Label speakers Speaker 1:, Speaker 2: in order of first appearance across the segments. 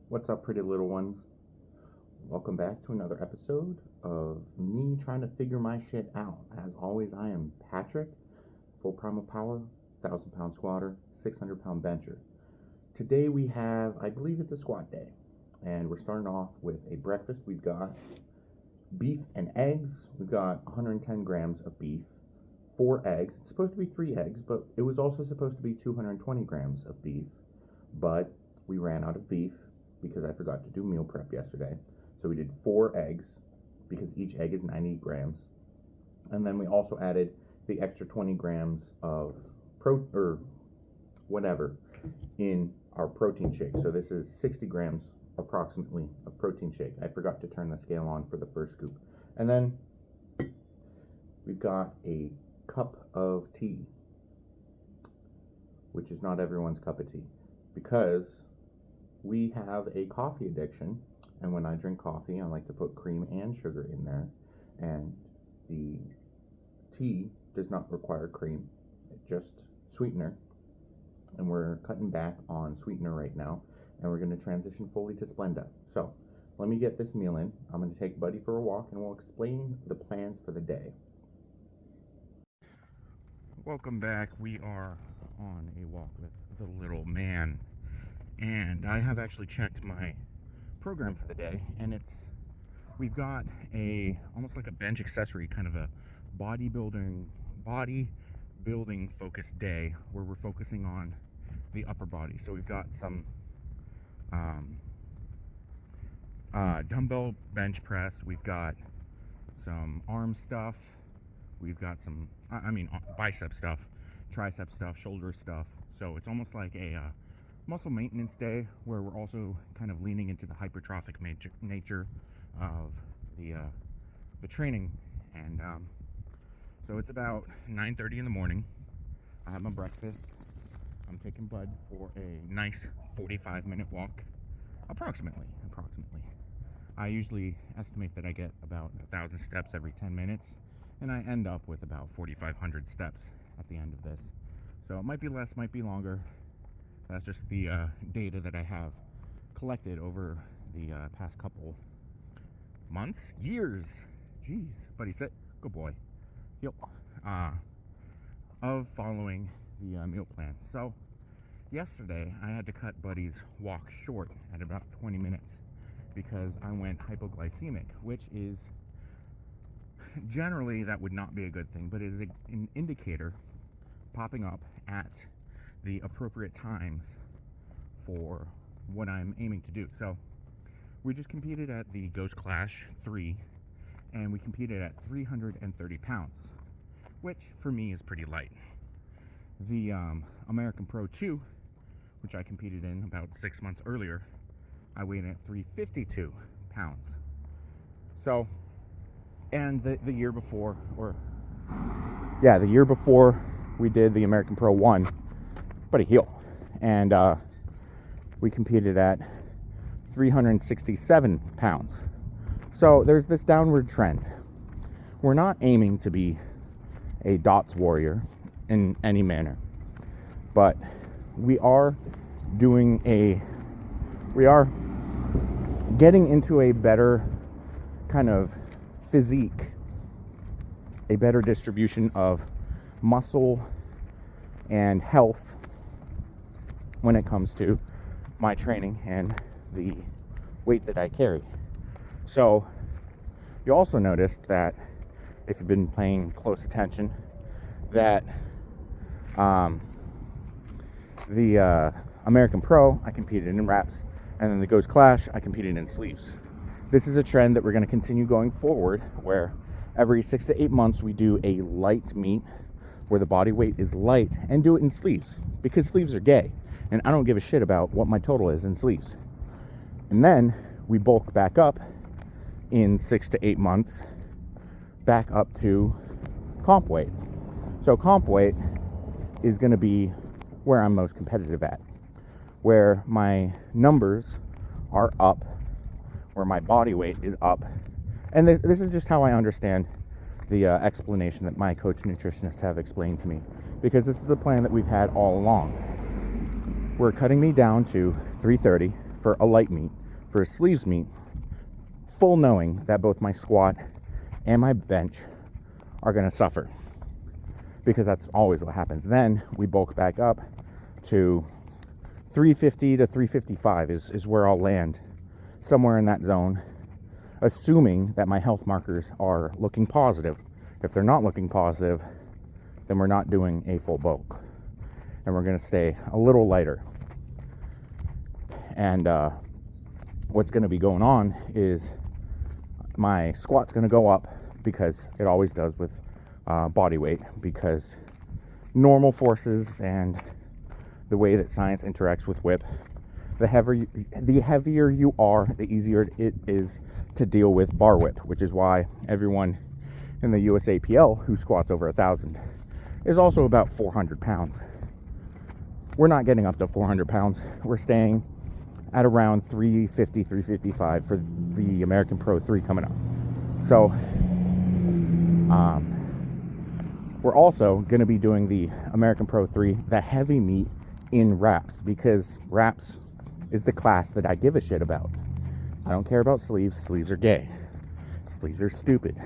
Speaker 1: What's up, pretty little ones? Welcome back to another episode of me trying to figure my shit out. As always, I am Patrick, full primal power, 1,000-pound squatter, 600-pound bencher. Today we have, I believe it's a squat day, and we're starting off with a breakfast. We've got beef and eggs. We've got 110 grams of beef, 4 eggs. It's supposed to be 3 eggs, but it was also supposed to be 220 grams of beef, but we ran out of beef because I forgot to do meal prep yesterday. So we did 4 eggs because each egg is 90 grams. And then we also added the extra 20 grams of whatever in our protein shake. So this is 60 grams approximately of protein shake. I forgot to turn the scale on for the first scoop. And then we've got a cup of tea, which is not everyone's cup of tea, because we have a coffee addiction, and when I drink coffee, I like to put cream and sugar in there, and the tea does not require cream, it's just sweetener, and we're cutting back on sweetener right now, and we're going to transition fully to Splenda. So let me get this meal in. I'm going to take Buddy for a walk, and we'll explain the plans for the day. Welcome back. We are on a walk with the little man. And I have actually checked my program for the day, and we've got almost like a bench accessory, kind of a bodybuilding focused day where we're focusing on the upper body. So we've got some dumbbell bench press, we've got some arm stuff, we've got some bicep stuff, tricep stuff, shoulder stuff. So it's almost like a muscle maintenance day where we're also kind of leaning into the hypertrophic nature of the training. And so it's about 9:30 in the morning. I have my breakfast. I'm taking Bud for a nice 45-minute walk, approximately. I usually estimate that I get about 1,000 steps every 10 minutes, and I end up with about 4,500 steps at the end of this. So it might be less, might be longer. That's just the data that I have collected over the past couple months, years. Jeez, Buddy, sit. Good boy. Yep. Of following the meal plan. So yesterday I had to cut Buddy's walk short at about 20 minutes because I went hypoglycemic, which is generally, that would not be a good thing, but it is an indicator popping up at the appropriate times for what I'm aiming to do. So we just competed at the Ghost Clash 3, and we competed at 330 pounds, which for me is pretty light. The American Pro 2, which I competed in about 6 months earlier, I weighed in at 352 pounds. So, and the year before we did the American Pro 1, Buddy heel, and we competed at 367 pounds. So there's this downward trend. We're not aiming to be a dots warrior in any manner, but we are getting into a better kind of physique, a better distribution of muscle and health when it comes to my training and the weight that I carry. So you also noticed that, if you've been paying close attention, that the American Pro I competed in wraps, and then the Ghost Clash I competed in sleeves. This is a trend that we're going to continue going forward, where every 6 to 8 months we do a light meet where the body weight is light, and do it in sleeves, because sleeves are gay, and I don't give a shit about what my total is in sleeves. And then we bulk back up in 6 to 8 months back up to comp weight. So comp weight is going to be where I'm most competitive at, where my numbers are up, where my body weight is up. And this is just how I understand the explanation that my coach nutritionists have explained to me, because this is the plan that we've had all along. We're cutting me down to 330 for a light meet, for a sleeves meet, full knowing that both my squat and my bench are going to suffer, because that's always what happens. Then we bulk back up to 350 to 355 is where I'll land, somewhere in that zone, assuming that my health markers are looking positive. If they're not looking positive, then we're not doing a full bulk, and we're going to stay a little lighter. And what's going to be going on is my squat's going to go up, because it always does with body weight, because normal forces and the way that science interacts with whip, the heavier you are, the easier it is to deal with bar whip, which is why everyone in the USAPL who squats over 1,000 is also about 400 pounds. We're not getting up to 400 pounds. We're staying at around 350, 355 for the American Pro 3 coming up. So we're also going to be doing the American Pro 3, the heavy meet, in wraps, because wraps is the class that I give a shit about. I don't care about sleeves. Sleeves are gay. Sleeves are stupid.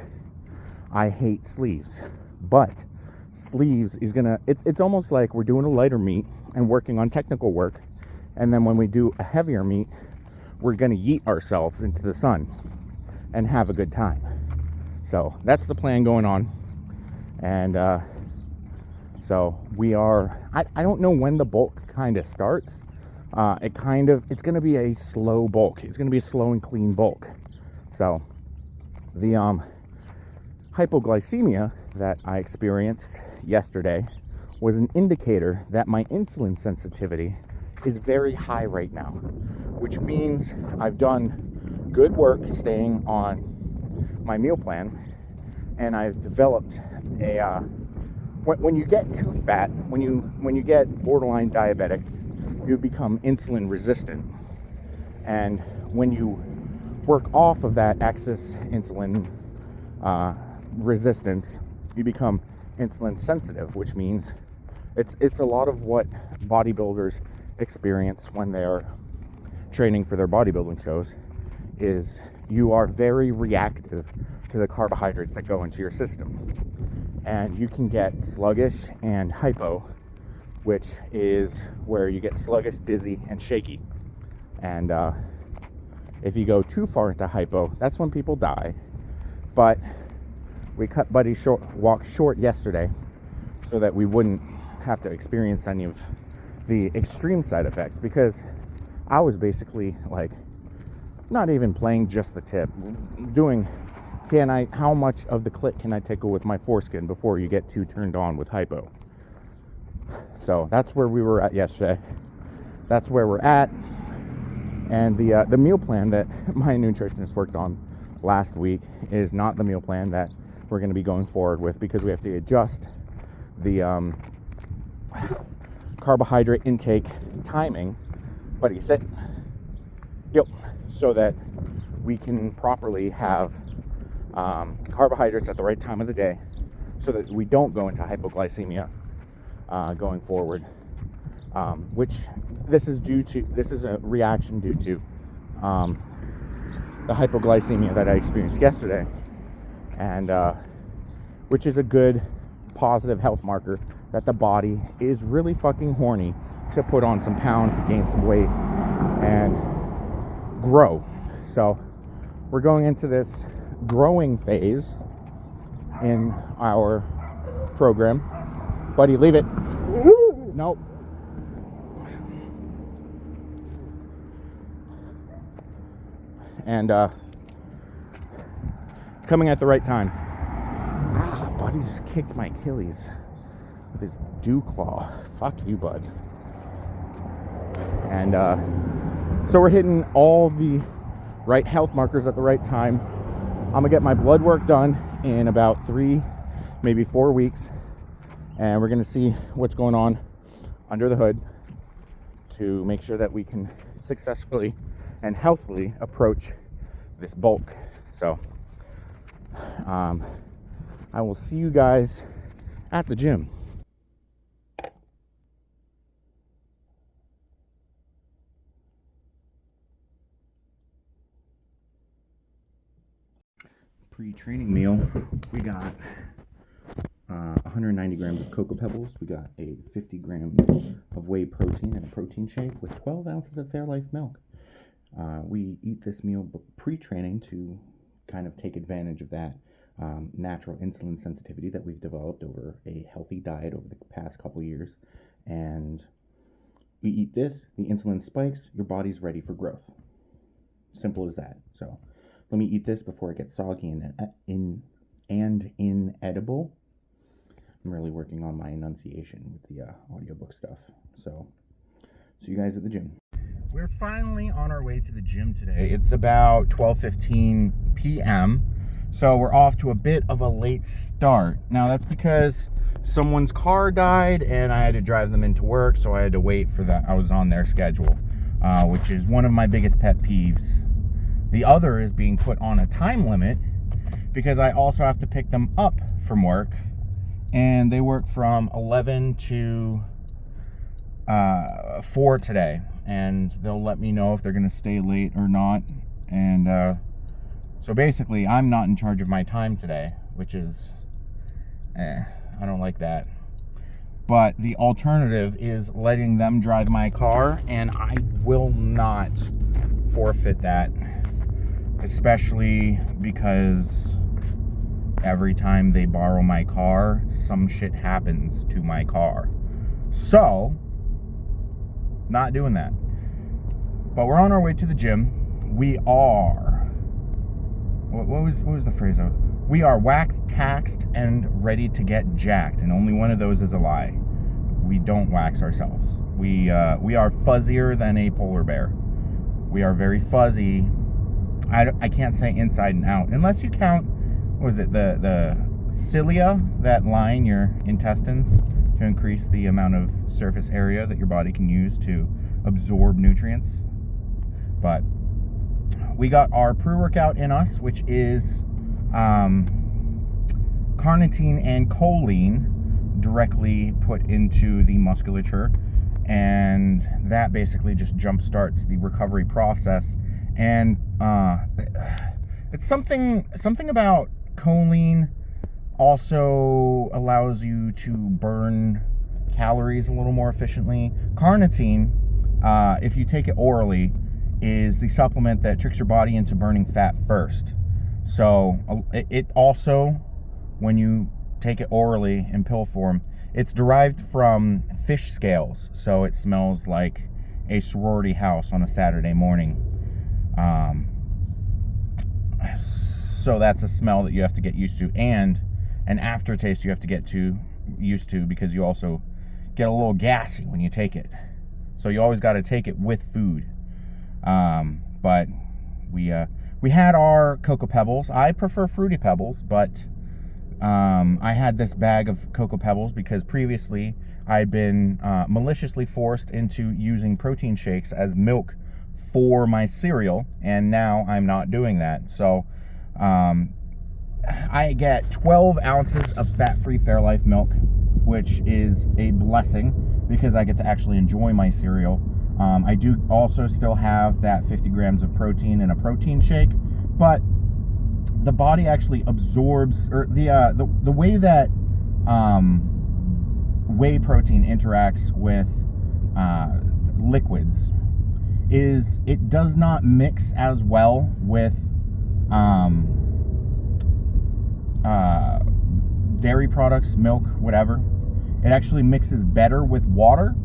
Speaker 1: I hate sleeves. But sleeves is gonna, it's almost like we're doing a lighter meet and working on technical work, and then when we do a heavier meet, we're gonna yeet ourselves into the sun and have a good time. So that's the plan going on. And so we are, I don't know when the bulk kind of starts. It's going to be a slow bulk. It's going to be a slow and clean bulk. So the hypoglycemia that I experienced yesterday was an indicator that my insulin sensitivity is very high right now, which means I've done good work staying on my meal plan, and I've developed a when you get too fat, when you get borderline diabetic, you become insulin resistant. And when you work off of that excess insulin resistance, you become insulin sensitive, which means it's a lot of what bodybuilders experience when they're training for their bodybuilding shows. Is you are very reactive to the carbohydrates that go into your system, and you can get sluggish and hypo, which is where you get sluggish, dizzy, and shaky. And if you go too far into hypo, that's when people die. But we cut Buddy walk short yesterday so that we wouldn't have to experience any of the extreme side effects, because I was basically like not even playing just the tip, doing how much of the clit can I tickle with my foreskin before you get too turned on with hypo. So that's where we were at yesterday. That's where we're at. And the meal plan that my nutritionist worked on last week is not the meal plan that we're going to be going forward with, because we have to adjust the carbohydrate intake timing. Buddy, sit. Yep. So that we can properly have carbohydrates at the right time of the day, so that we don't go into hypoglycemia going forward, which this is a reaction due to the hypoglycemia that I experienced yesterday, and which is a good positive health marker that the body is really fucking horny to put on some pounds, gain some weight, and grow. So we're going into this growing phase in our program. Buddy, leave it. Nope. And it's coming at the right time. Buddy just kicked my Achilles with his dew claw. Fuck you, bud. And so we're hitting all the right health markers at the right time. I'm gonna get my blood work done in about 3, maybe 4 weeks, and we're gonna see what's going on under the hood to make sure that we can successfully and healthily approach this bulk. So I will see you guys at the gym. pre-training meal, we got 190 grams of Cocoa Pebbles. We got a 50 grams of whey protein and a protein shake with 12 ounces of Fairlife milk. We eat this meal pre-training to kind of take advantage of that natural insulin sensitivity that we've developed over a healthy diet over the past couple years. And we eat this, the insulin spikes, your body's ready for growth. Simple as that. So let me eat this before it gets soggy and inedible. I'm really working on my enunciation with the audiobook stuff. So see you guys at the gym. We're finally on our way to the gym today. It's about 12:15 p.m. So we're off to a bit of a late start. Now that's because someone's car died and I had to drive them into work, so I had to wait for that. I was on their schedule, which is one of my biggest pet peeves. The other is being put on a time limit because I also have to pick them up from work, and they work from 11 to 4 today, and they'll let me know if they're going to stay late or not. And so basically I'm not in charge of my time today, which is I don't like that. But the alternative is letting them drive my car, and I will not forfeit that, especially because every time they borrow my car, some shit happens to my car. So, not doing that. But we're on our way to the gym. We are, what was the phrase? We are waxed, taxed, and ready to get jacked, and only one of those is a lie. We don't wax ourselves. We are fuzzier than a polar bear. We are very fuzzy. I can't say inside and out, unless you count, what is it, the cilia that line your intestines to increase the amount of surface area that your body can use to absorb nutrients. But we got our pre-workout in us, which is carnitine and choline directly put into the musculature, and that basically just jump starts the recovery process. And it's something about choline also allows you to burn calories a little more efficiently. Carnitine, if you take it orally, is the supplement that tricks your body into burning fat first. So it also, when you take it orally in pill form, it's derived from fish scales, so it smells like a sorority house on a Saturday morning. So that's a smell that you have to get used to, and an aftertaste you have to get used to, because you also get a little gassy when you take it. So you always got to take it with food. But we had our Cocoa Pebbles. I prefer Fruity Pebbles, but I had this bag of Cocoa Pebbles because previously I'd been maliciously forced into using protein shakes as milk for my cereal, and now I'm not doing that. So I get 12 ounces of fat-free Fairlife milk, which is a blessing because I get to actually enjoy my cereal. I do also still have that 50 grams of protein in a protein shake, but the body actually absorbs, or the way that whey protein interacts with liquids is it does not mix as well with dairy products, milk, whatever. It actually mixes better with water.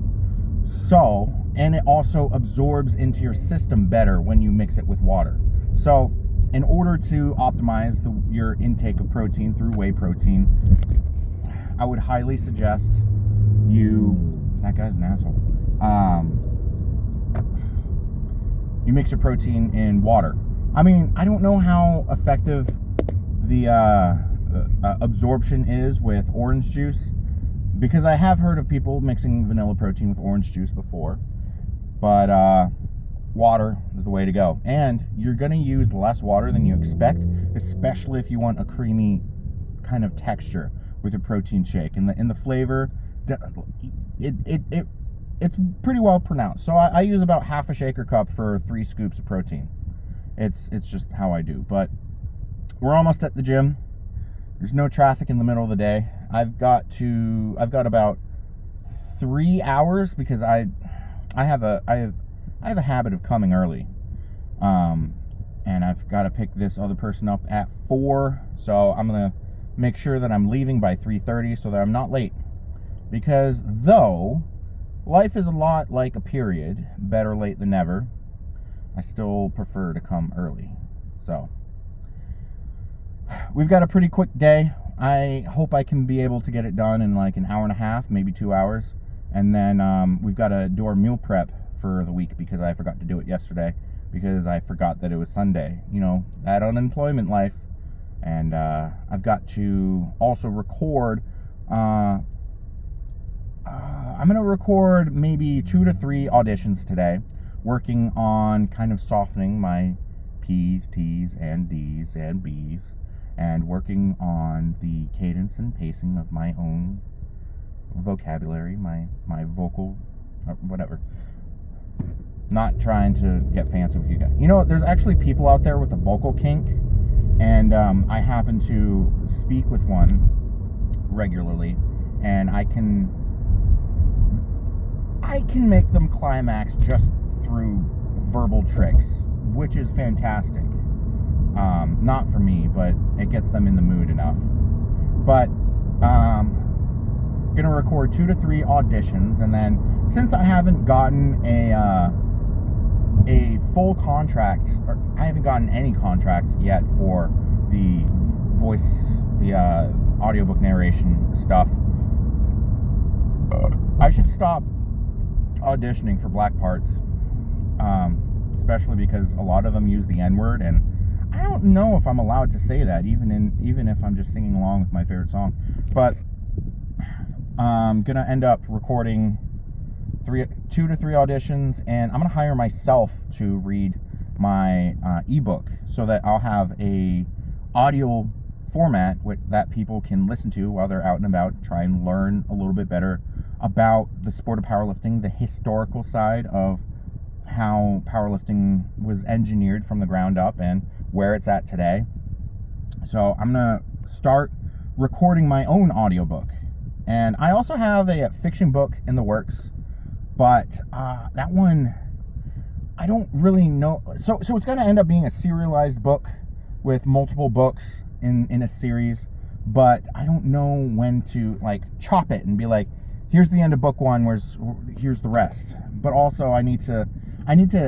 Speaker 1: So, and it also absorbs into your system better when you mix it with water. So, in order to optimize your intake of protein through whey protein, I would highly suggest that guy's an asshole. You mix your protein in water. I mean, I don't know how effective the absorption is with orange juice, because I have heard of people mixing vanilla protein with orange juice before, but water is the way to go. And you're going to use less water than you expect, especially if you want a creamy kind of texture with your protein shake. And the flavor, it's pretty well pronounced. So I use about half a shaker cup for 3 scoops of protein. It's just how I do. But
Speaker 2: we're almost at the gym. There's no traffic in the middle of the day. I've got about 3 hours because I have a habit of coming early. And I've got to pick this other person up at 4, so I'm going to make sure that I'm leaving by 3:30 so that I'm not late. Because though life is a lot like a period, better late than never, I still prefer to come early. So we've got a pretty quick day. I hope I can be able to get it done in like an hour and a half, maybe 2 hours. And then we've got to do our meal prep for the week because I forgot to do it yesterday because I forgot that it was Sunday. You know, that unemployment life. And I've got to also record. I'm going to record maybe 2 to 3 auditions today, working on kind of softening my P's, T's, and D's, and B's, and working on the cadence and pacing of my own vocabulary, my vocal, whatever. Not trying to get fancy with you guys. You know, there's actually people out there with a vocal kink, and I happen to speak with one regularly, and I can make them climax just through verbal tricks, which is fantastic. Not for me, but it gets them in the mood enough. But gonna record 2 to 3 auditions, and then since I haven't gotten a full contract, or I haven't gotten any contract yet for the voice, the audiobook narration stuff, I should stop auditioning for black parts, especially because a lot of them use the N-word, and I don't know if I'm allowed to say that, even if I'm just singing along with my favorite song. But I'm gonna end up recording 2 to 3 auditions, and I'm gonna hire myself to read my ebook so that I'll have a audio format that people can listen to while they're out and about, try and learn a little bit better about the sport of powerlifting, the historical side of how powerlifting was engineered from the ground up and where it's at today. So I'm gonna start recording my own audiobook. And I also have a fiction book in the works, but that one, I don't really know. So it's gonna end up being a serialized book with multiple books in a series, but I don't know when to like chop it and be like, here's the end of book 1, here's the rest. But also I need to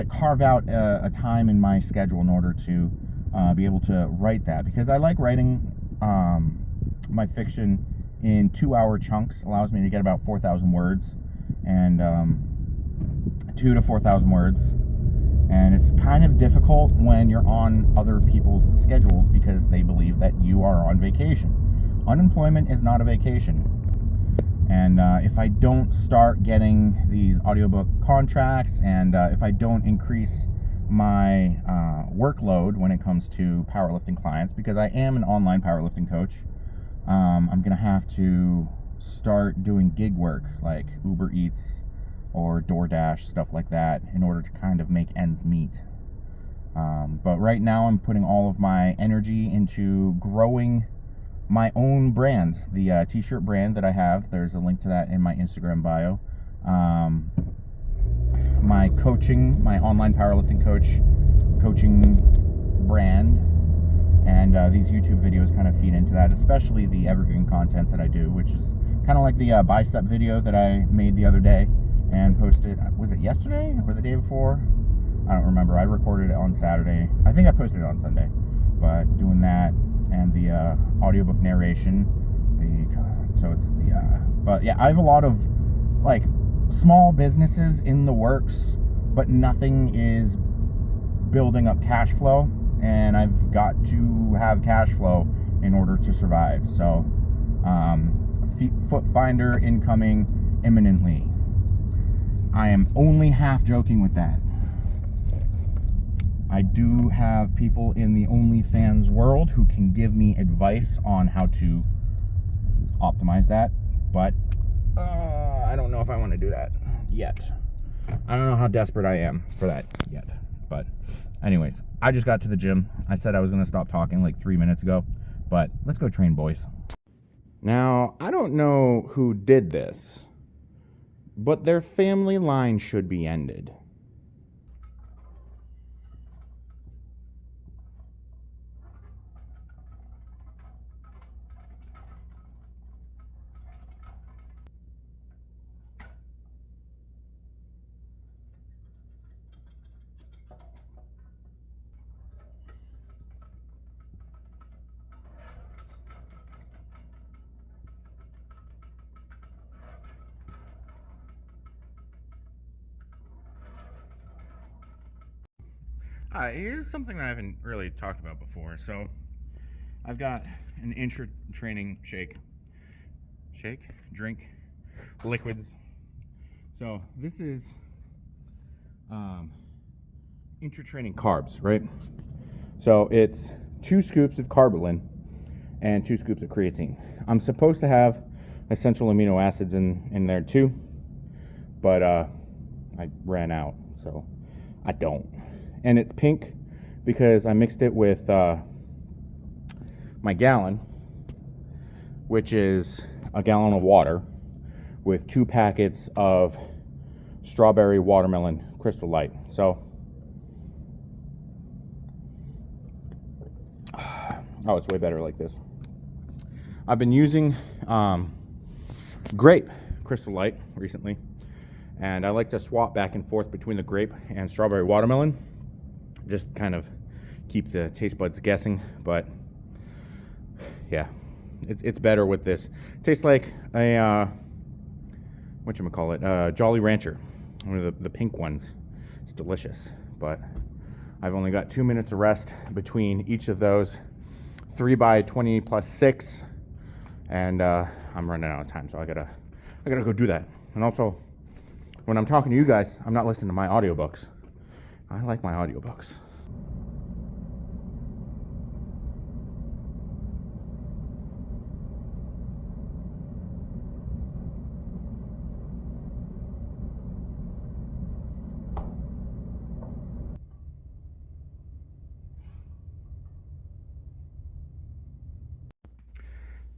Speaker 2: carve out a time in my schedule in order to be able to write that, because I like writing my fiction in 2-hour chunks. Allows me to get about 4,000 words, and 2 to 4,000 words. And it's kind of difficult when you're on other people's schedules because they believe that you are on vacation. Unemployment is not a vacation. And if I don't start getting these audiobook contracts, and if I don't increase my workload when it comes to powerlifting clients, because I am an online powerlifting coach, I'm going to have to start doing gig work like Uber Eats or DoorDash, stuff like that, in order to kind of make ends meet. But right now I'm putting all of my energy into growing my own brand, the t-shirt brand that I have. There's a link to that in my Instagram bio. My coaching, my online powerlifting coaching brand, and these YouTube videos kind of feed into that, especially the evergreen content that I do, which is kind of like the bicep video that I made the other day and posted. Was it yesterday or the day before? I don't remember. I recorded it on Saturday. I think I posted it on Sunday. But doing that, and the audiobook narration, but yeah, I have a lot of like small businesses in the works, but nothing is building up cash flow, and I've got to have cash flow in order to survive. So foot finder incoming imminently. I am only half joking with that. I do have people in the OnlyFans world who can give me advice on how to optimize that, but I don't know if I want to do that yet. I don't know how desperate I am for that yet. But anyways, I just got to the gym. I said I was going to stop talking like 3 minutes ago, but let's go train, boys. Now, I don't know who did this, but their family line should be ended. Here's something that I haven't really talked about before. So, I've got an intra-training drink, liquids. So, this is intra-training carbs, right? So, it's 2 scoops of carbolin and 2 scoops of creatine. I'm supposed to have essential amino acids in there too, but I ran out, so I don't. And it's pink because I mixed it with my gallon, which is a gallon of water with 2 packets of strawberry watermelon Crystal Light. So, oh, it's way better like this. I've been using grape Crystal Light recently, and I like to swap back and forth between the grape and strawberry watermelon. Just kind of keep the taste buds guessing, but yeah, it's better with this. It tastes like a whatchamacallit, Jolly Rancher, one of the pink ones. It's delicious, but I've only got 2 minutes of rest between each of those. 3 by 20 plus 6, and I'm running out of time, so I gotta go do that. And also, when I'm talking to you guys, I'm not listening to my audiobooks. I like my audiobooks.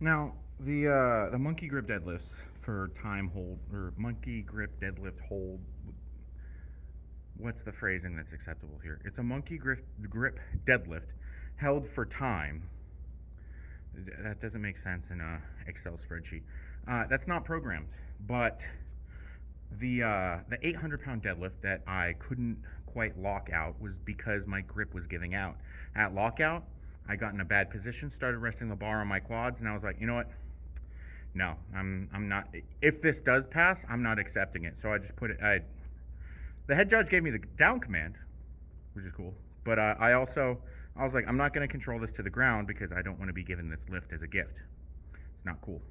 Speaker 2: Now, the monkey grip deadlifts for time hold, or monkey grip deadlift hold. What's the phrasing that's acceptable here? It's a monkey grip deadlift held for time. That doesn't make sense in a Excel spreadsheet. That's not programmed, but the 800-pound deadlift that I couldn't quite lock out was because my grip was giving out. At lockout, I got in a bad position, started resting the bar on my quads, and I was like, you know what? No, I'm not. If this does pass, I'm not accepting it. So I just put it. The head judge gave me the down command, which is cool. But I was like, I'm not going to control this to the ground because I don't want to be given this lift as a gift. It's not cool.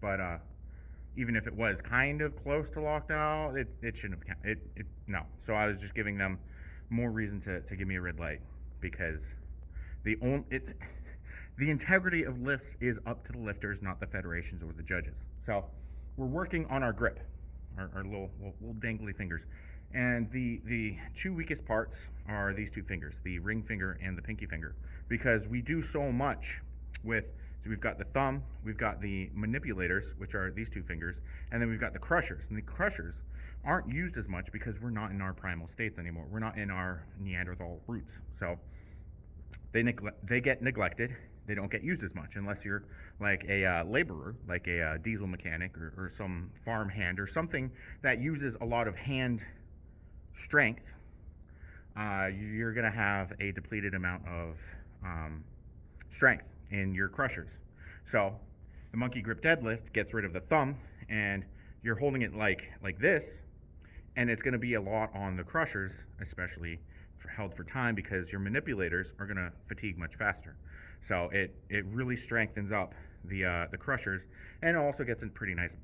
Speaker 2: But even if it was kind of close to locked out, it shouldn't have. No. So I was just giving them more reason to give me a red light because the integrity of lifts is up to the lifters, not the federations or the judges. So we're working on our grip, our little dangly fingers. And the 2 weakest parts are these 2 fingers, the ring finger and the pinky finger, because we do so much with, so we've got the thumb, we've got the manipulators, which are these 2 fingers, and then we've got the crushers. And the crushers aren't used as much because we're not in our primal states anymore. We're not in our Neanderthal roots. So they get neglected. They don't get used as much unless you're like a laborer, like a diesel mechanic or some farm hand or something that uses a lot of hand strength. You're going to have a depleted amount of strength in your crushers. So the monkey grip deadlift gets rid of the thumb, and you're holding it like this, and it's going to be a lot on the crushers, especially held for time, because your manipulators are going to fatigue much faster. So it really strengthens up the crushers, and it also gets a pretty nice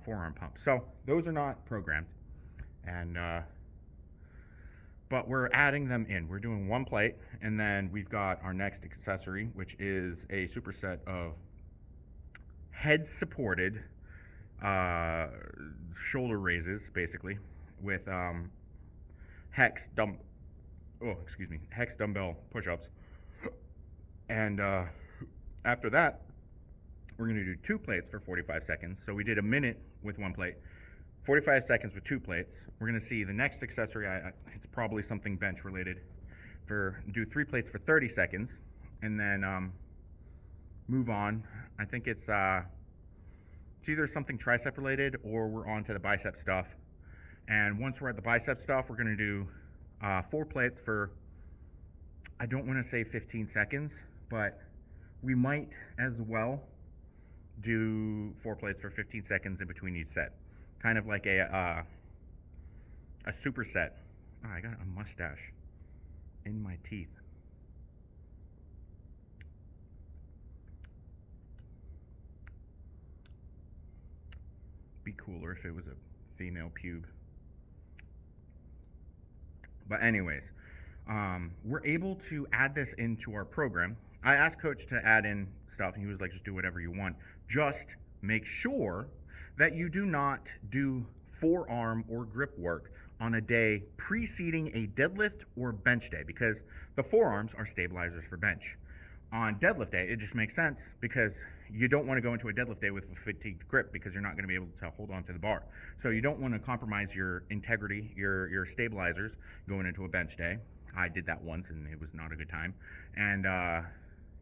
Speaker 2: forearm pump. So those are not programmed, and but we're adding them in. We're doing 1 plate, and then we've got our next accessory, which is a superset of head-supported shoulder raises, basically, with hex
Speaker 1: oh, excuse me, hex dumbbell push-ups. And after that, we're going to do 2 plates for 45 seconds. So we did a minute with 1 plate, 45 seconds with 2 plates. We're going to see the next accessory, it's probably something bench related, do 3 plates for 30 seconds, and then move on. I think it's either something tricep related or we're on to the bicep stuff. And once we're at the bicep stuff, we're going to do 4 plates for, I don't want to say 15 seconds, but we might as well do 4 plates for 15 seconds in between each set. Kind of like a superset. Oh, I got a mustache in my teeth. Be cooler if it was a female pube. But anyways, we're able to add this into our program. I asked Coach to add in stuff, and he was like, just do whatever you want. Just make sure that you do not do forearm or grip work on a day preceding a deadlift or bench day, because the forearms are stabilizers for bench. On deadlift day, it just makes sense because you don't want to go into a deadlift day with a fatigued grip because you're not going to be able to hold on to the bar. So you don't want to compromise your integrity, your stabilizers going into a bench day. I did that once and it was not a good time. And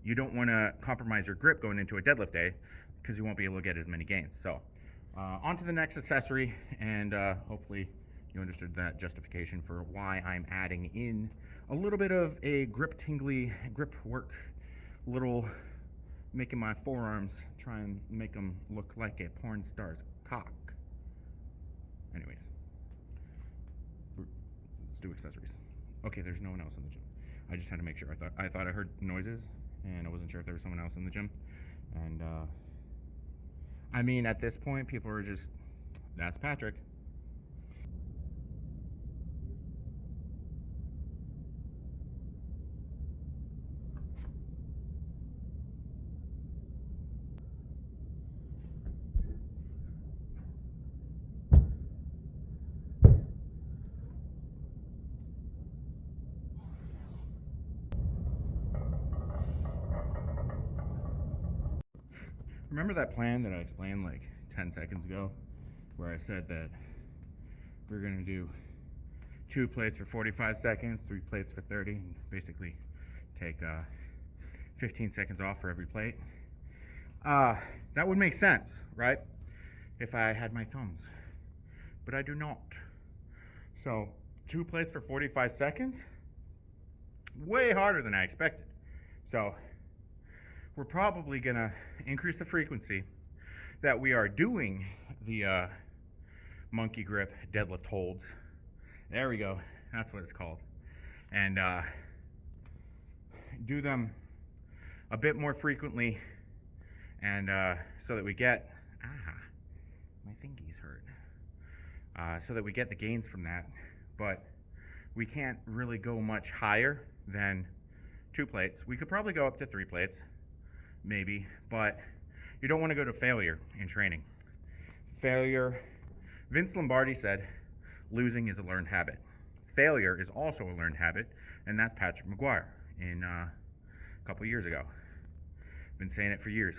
Speaker 1: you don't want to compromise your grip going into a deadlift day because you won't be able to get as many gains. So on to the next accessory, and hopefully you understood that justification for why I'm adding in a little bit of a grip work, making my forearms, try and make them look like a porn star's cock. Anyways, let's do accessories. Okay, there's no one else in the gym. I just had to make sure. I thought I heard noises, and I wasn't sure if there was someone else in the gym. And I mean, at this point, people are just, that's Patrick. Remember that plan that I explained like 10 seconds ago, where I said that we're going to do 2 plates for 45 seconds, 3 plates for 30, and basically take 15 seconds off for every plate? That would make sense, right? If I had my thumbs. But I do not. So 2 plates for 45 seconds? Way harder than I expected. So we're probably going to increase the frequency that we are doing the monkey grip deadlift holds. There we go. That's what it's called. And do them a bit more frequently, and so that we get, my thingies hurt. So that we get the gains from that. But we can't really go much higher than 2 plates. We could probably go up to 3 plates, maybe, but you don't want to go to failure in training. Failure, Vince Lombardi said, losing is a learned habit. Failure is also a learned habit, and that's Patrick McGuire in a couple years ago. Been saying it for years.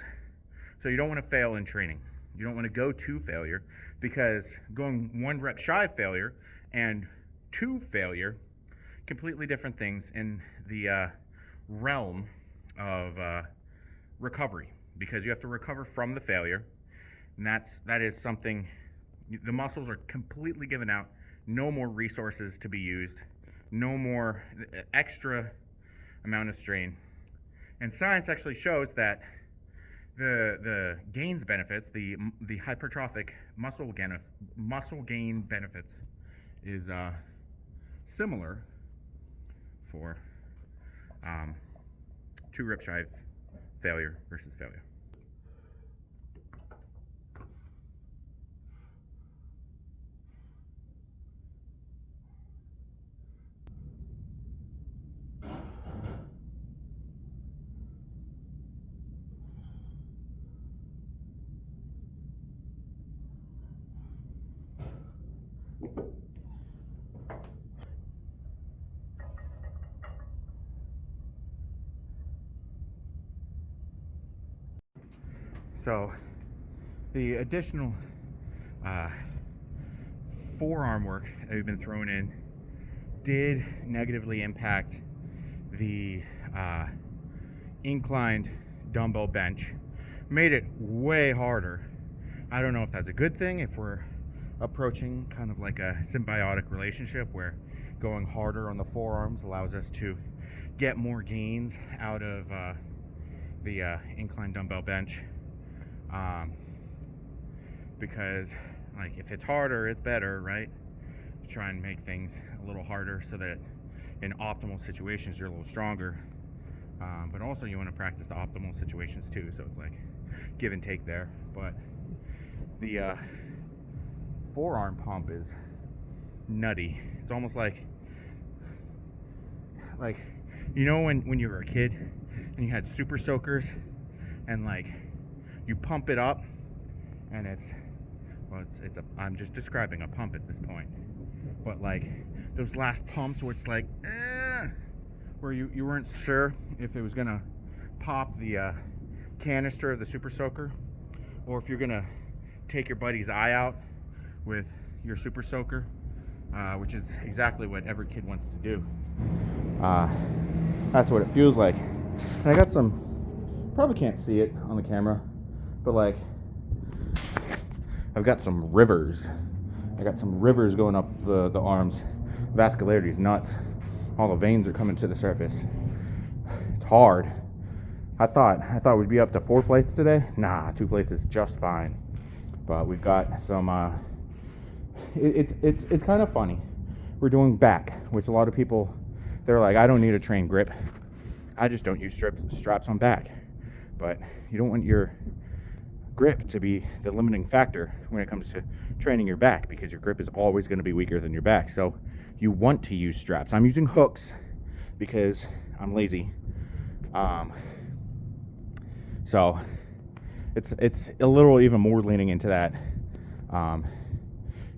Speaker 1: So you don't want to fail in training. You don't want to go to failure, because going 1 rep shy of failure and to failure, completely different things in the realm of recovery, because you have to recover from the failure, and that is something, the muscles are completely given out, no more resources to be used, no more extra amount of strain. And science actually shows that the gains benefits, the hypertrophic muscle gain benefits is similar for 2 rep shy failure versus failure. So the additional forearm work that we've been thrown in did negatively impact the inclined dumbbell bench. Made it way harder. I don't know if that's a good thing, if we're approaching kind of like a symbiotic relationship where going harder on the forearms allows us to get more gains out of the inclined dumbbell bench, because like if it's harder it's better, right? Try and make things a little harder so that in optimal situations you're a little stronger, but also you want to practice the optimal situations too, so it's like give and take there. But the forearm pump is nutty. It's almost like you know when you were a kid and you had super soakers and like you pump it up and it's I'm just describing a pump at this point, but like those last pumps where it's like where you weren't sure if it was gonna pop the canister of the super soaker, or if you're gonna take your buddy's eye out with your super soaker, which is exactly what every kid wants to do. That's what it feels like. And I got some, probably can't see it on the camera, but like I've got some rivers. I got some rivers going up the arms. Vascularity is nuts. All the veins are coming to the surface. It's hard. I thought we'd be up to 4 plates today. Nah, 2 plates is just fine. But we've got some. It's kind of funny. We're doing back, which a lot of people, they're like, I don't need to train grip. I just don't use straps on back. But you don't want your grip to be the limiting factor when it comes to training your back, because your grip is always going to be weaker than your back. So you want to use straps. I'm using hooks because I'm lazy. So it's a little even more leaning into that.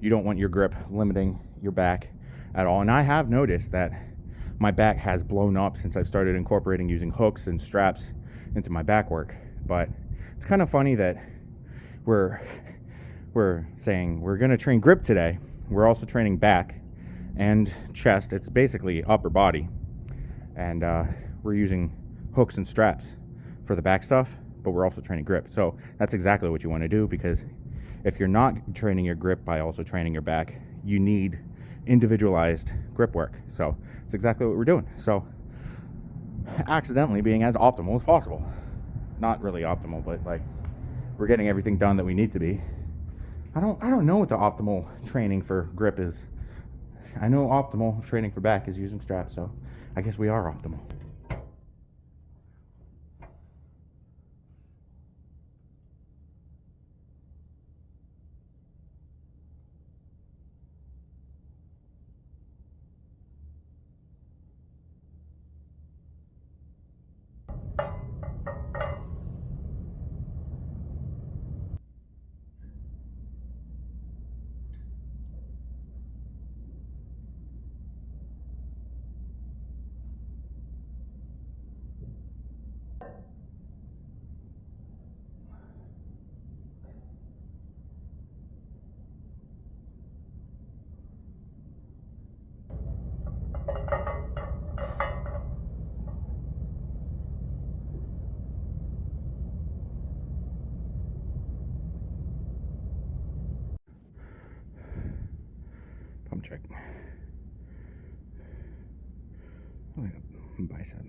Speaker 1: You don't want your grip limiting your back at all. And I have noticed that my back has blown up since I've started incorporating using hooks and straps into my back work. But it's kind of funny that we're saying we're going to train grip today. We're also training back and chest. It's basically upper body. And we're using hooks and straps for the back stuff, but we're also training grip. So that's exactly what you want to do, because if you're not training your grip by also training your back, you need individualized grip work. So it's exactly what we're doing. So accidentally being as optimal as possible. Not really optimal, but like we're getting everything done that we need to be. I don't know what the optimal training for grip is. I know optimal training for back is using straps, so I guess we are optimal. Pump check. Look at that bicep.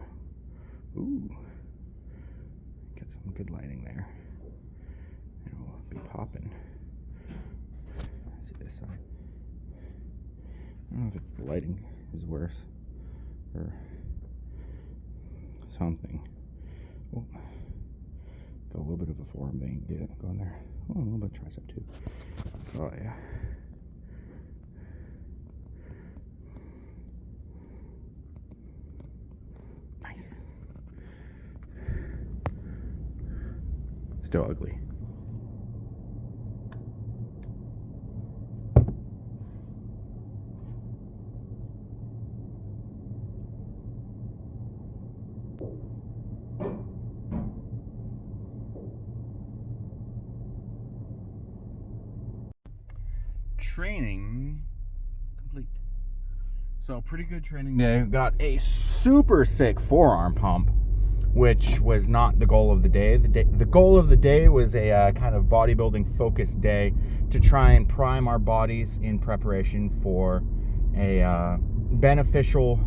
Speaker 1: Ooh. Get some good lighting there. It'll be popping. See this side. I don't know if it's the lighting is worse or something. Oh, got a little bit of a forearm vein going there. Oh, a little bit of tricep too. Oh yeah. Nice. Still ugly. training complete. So pretty good training day. Got a super sick forearm pump, which was not the goal of the day. The goal of the day was a kind of bodybuilding focused day to try and prime our bodies in preparation for a beneficial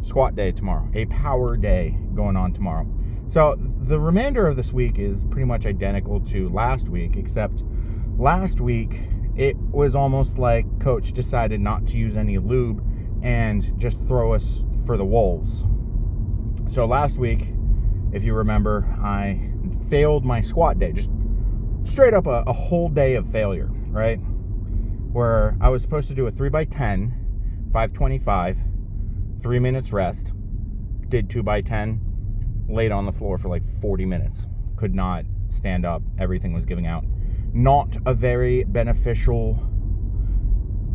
Speaker 1: squat day tomorrow, a power day going on tomorrow. So the remainder of this week is pretty much identical to last week, except last week it was almost like coach decided not to use any lube and just throw us for the wolves. So last week, if you remember, I failed my squat day, just straight up a whole day of failure, right? Where I was supposed to do a 3x10, 525, 3 minutes rest, did 2x10, laid on the floor for like 40 minutes, could not stand up, everything was giving out. Not a very beneficial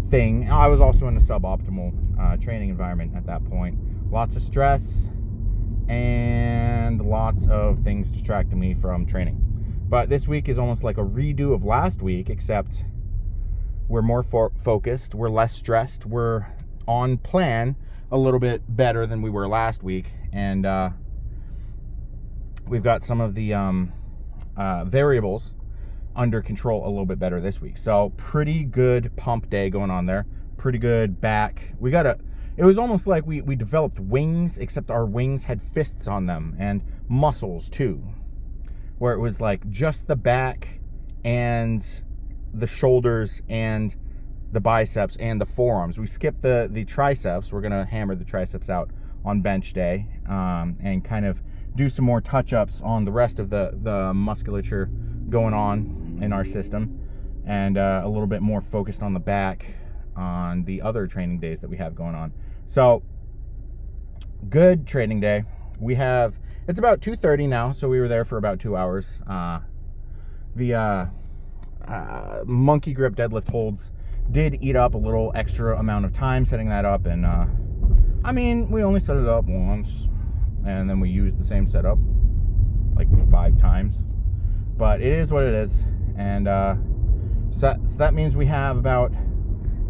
Speaker 1: thing. I was also in a suboptimal training environment at that point. Lots of stress and lots of things distracting me from training. But this week is almost like a redo of last week, except we're more focused, we're less stressed, we're on plan a little bit better than we were last week, and we've got some of the variables under control a little bit better this week. So pretty good pump day going on there. Pretty good back. It was almost like we developed wings, except our wings had fists on them and muscles too, where it was like just the back and the shoulders and the biceps and the forearms. We skipped the triceps. We're gonna hammer the triceps out on bench day, and kind of do some more touch-ups on the rest of the musculature going on in our system, and a little bit more focused on the back on the other training days that we have going on. So good training day. It's about 2:30 now, so we were there for about 2 hours. The monkey grip deadlift holds did eat up a little extra amount of time setting that up, and I mean, we only set it up once, and then we used the same setup like 5 times, but it is what it is. And so that means we have about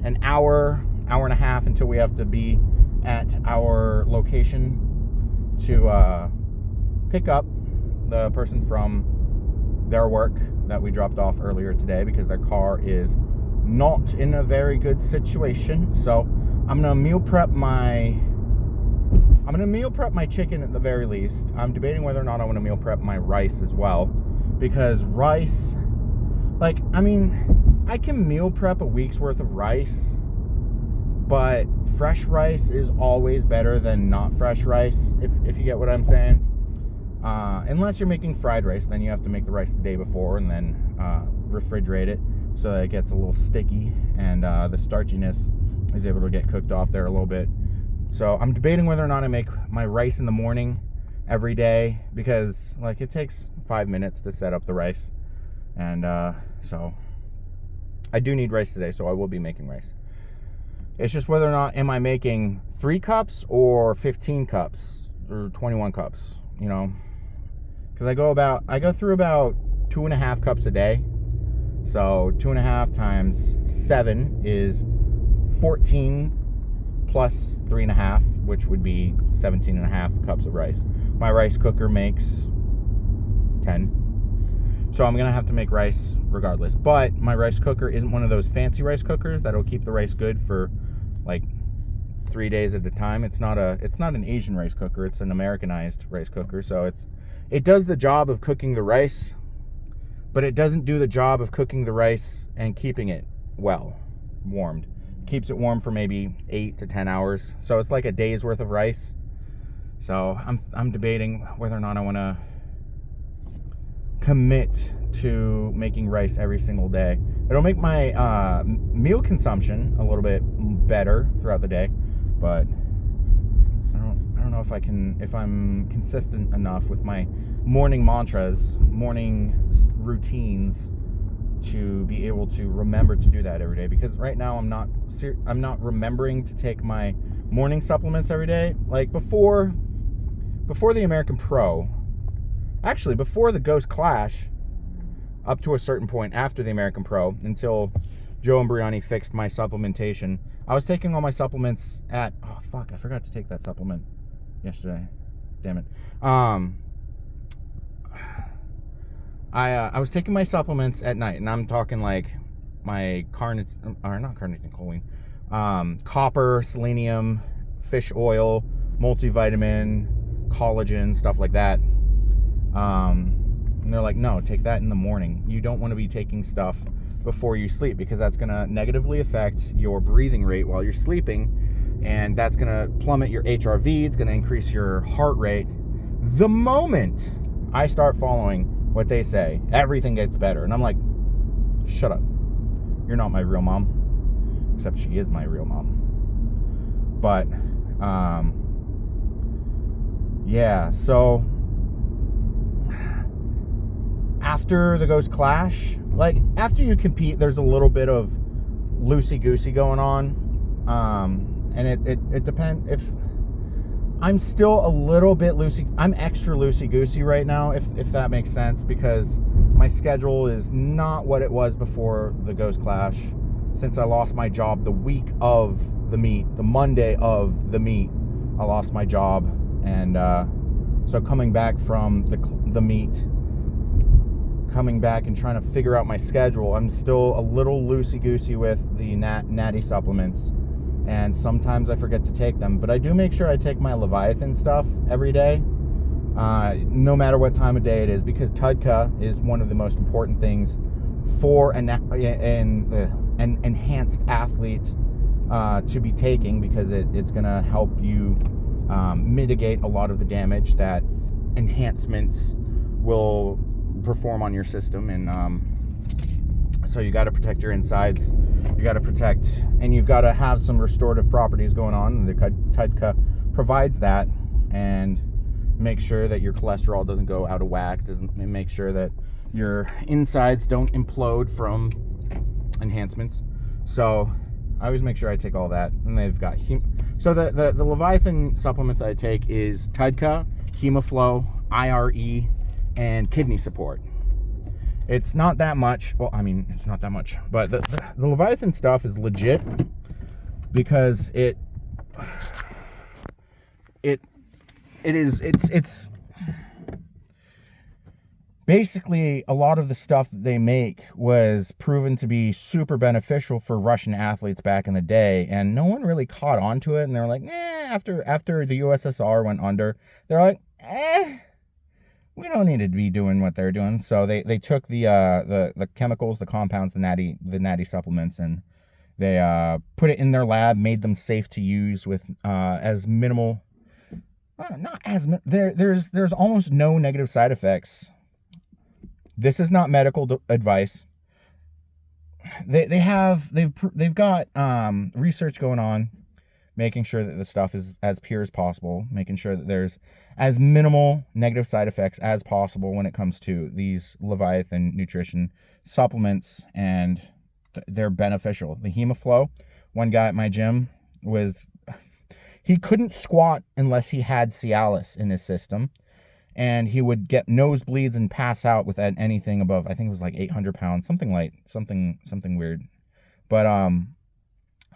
Speaker 1: an hour and a half until we have to be at our location to pick up the person from their work that we dropped off earlier today, because their car is not in a very good situation. So I'm gonna meal prep my chicken at the very least. I'm debating whether or not I want to meal prep my rice as well, because rice, like, I mean, I can meal prep a week's worth of rice, but fresh rice is always better than not fresh rice, if you get what I'm saying. Unless you're making fried rice, then you have to make the rice the day before and then refrigerate it so that it gets a little sticky, and the starchiness is able to get cooked off there a little bit. So I'm debating whether or not I make my rice in the morning every day, because like it takes 5 minutes to set up the rice, and so I do need rice today, so I will be making rice. It's just whether or not am I making 3 cups or 15 cups or 21 cups, you know, because I go through about 2.5 cups a day. So 2.5 times 7 is 14 plus 3.5, which would be 17.5 cups of rice. My rice cooker makes 10. So I'm gonna have to make rice regardless. But my rice cooker isn't one of those fancy rice cookers that'll keep the rice good for like 3 days at a time. It's not an Asian rice cooker, it's an Americanized rice cooker. So it does the job of cooking the rice, but it doesn't do the job of cooking the rice and keeping it well warmed. Keeps it warm for maybe 8 to 10 hours. So it's like a day's worth of rice. So I'm debating whether or not I want to commit to making rice every single day. It'll make my meal consumption a little bit better throughout the day, but I don't know if I'm consistent enough with my morning mantras, morning routines, to be able to remember to do that every day. Because right now I'm not remembering to take my morning supplements every day. Like before the American Pro, actually before the Ghost Clash, up to a certain point after the American Pro, until
Speaker 2: Joe and Brianni fixed my supplementation. I was taking all my supplements at, oh fuck, I forgot to take that supplement yesterday. Damn it. I was taking my supplements at night, and I'm talking like my choline, copper, selenium, fish oil, multivitamin, collagen, stuff like that. And they're like, no, take that in the morning. You don't want to be taking stuff before you sleep, because that's going to negatively affect your breathing rate while you're sleeping, and that's going to plummet your HRV. It's going to increase your heart rate. The moment I start following what they say, everything gets better. And I'm like, shut up. You're not my real mom. Except she is my real mom. But, yeah, so after the Ghost Clash, like, after you compete, there's a little bit of loosey-goosey going on. And it depends. If I'm still a little bit I'm extra loosey-goosey right now, if that makes sense, because my schedule is not what it was before the Ghost Clash. Since I lost my job the week of the meet, the Monday of the meet, I lost my job. And so coming back from the meet, coming back and trying to figure out my schedule, I'm still a little loosey-goosey with the natty supplements. And sometimes I forget to take them, but I do make sure I take my Leviathan stuff every day, no matter what time of day it is, because TUDCA is one of the most important things for an enhanced athlete to be taking, because it's going to help you mitigate a lot of the damage that enhancements will perform on your system. And so you got to protect your insides, you got to protect, and you've got to have some restorative properties going on, and the TUDCA provides that, and make sure that your cholesterol doesn't go out of whack, and make sure that your insides don't implode from enhancements. So I always make sure I take all that. And they've got so the Leviathan supplements that I take is TUDCA, Hemoflow, IRE, and kidney support. It's not that much. Well, I mean, it's not that much, but the Leviathan stuff is legit, because it's basically a lot of the stuff that they make was proven to be super beneficial for Russian athletes back in the day, and no one really caught on to it. And they're like, after the USSR went under, they're like, we don't need to be doing what they're doing. So they took the chemicals, the compounds, the natty supplements, and they put it in their lab, made them safe to use with as minimal, there's almost no negative side effects. This is not medical advice. They've got research going on, making sure that the stuff is as pure as possible, making sure that there's as minimal negative side effects as possible when it comes to these Leviathan nutrition supplements, and they're beneficial. The Hemoflow, one guy at my gym he couldn't squat unless he had Cialis in his system, and he would get nosebleeds and pass out with anything above, I think it was like 800 pounds, something weird. But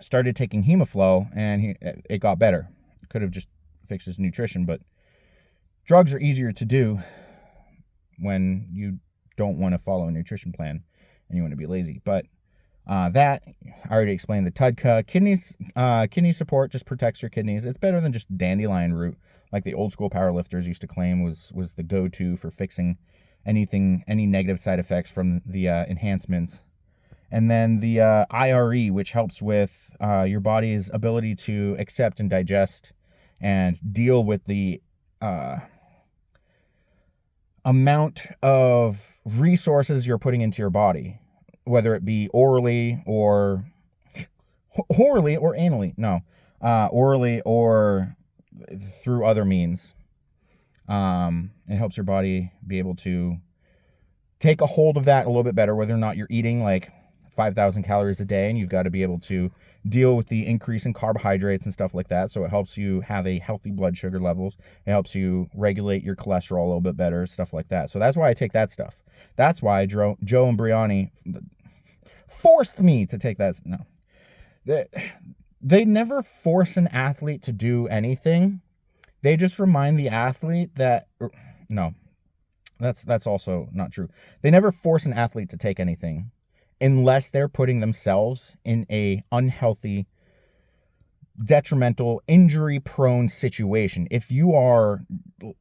Speaker 2: started taking Hemoflow, and it got better. Could have just fixed his nutrition, but drugs are easier to do when you don't want to follow a nutrition plan and you want to be lazy. But that, I already explained. The TUDCA, kidney support just protects your kidneys. It's better than just dandelion root, like the old school powerlifters used to claim was the go-to for fixing any negative side effects from the enhancements. And then the IRE, which helps with your body's ability to accept and digest and deal with the amount of resources you're putting into your body, whether it be orally or anally. No, orally or through other means. It helps your body be able to take a hold of that a little bit better, whether or not you're eating like 5,000 calories a day, and you've got to be able to deal with the increase in carbohydrates and stuff like that. So it helps you have a healthy blood sugar levels. It helps you regulate your cholesterol a little bit better, stuff like that. So that's why I take that stuff. That's why Joe and Brianni forced me to take that. No. They never force an athlete to do anything. They just remind the athlete that, no, that's also not true. They never force an athlete to take anything unless they're putting themselves in a unhealthy, detrimental, injury-prone situation. If you are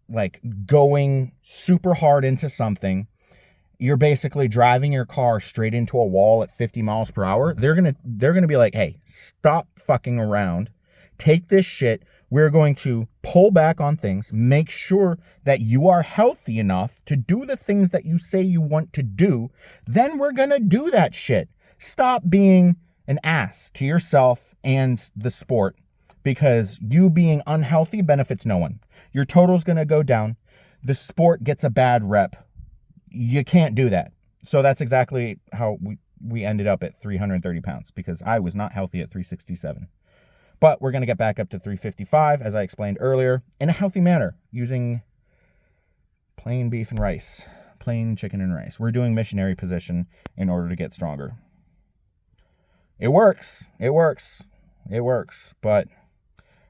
Speaker 2: like going super hard into something, you're basically driving your car straight into a wall at 50 miles per hour, they're gonna be like, hey, stop fucking around. Take this shit. We're going to pull back on things, make sure that you are healthy enough to do the things that you say you want to do. Then we're going to do that shit. Stop being an ass to yourself and the sport, because you being unhealthy benefits no one. Your total's going to go down. The sport gets a bad rep. You can't do that. So that's exactly how we ended up at 330 pounds, because I was not healthy at 367. But we're going to get back up to 355, as I explained earlier, in a healthy manner, using plain beef and rice, plain chicken and rice. We're doing missionary position in order to get stronger. It works. It works. It works. But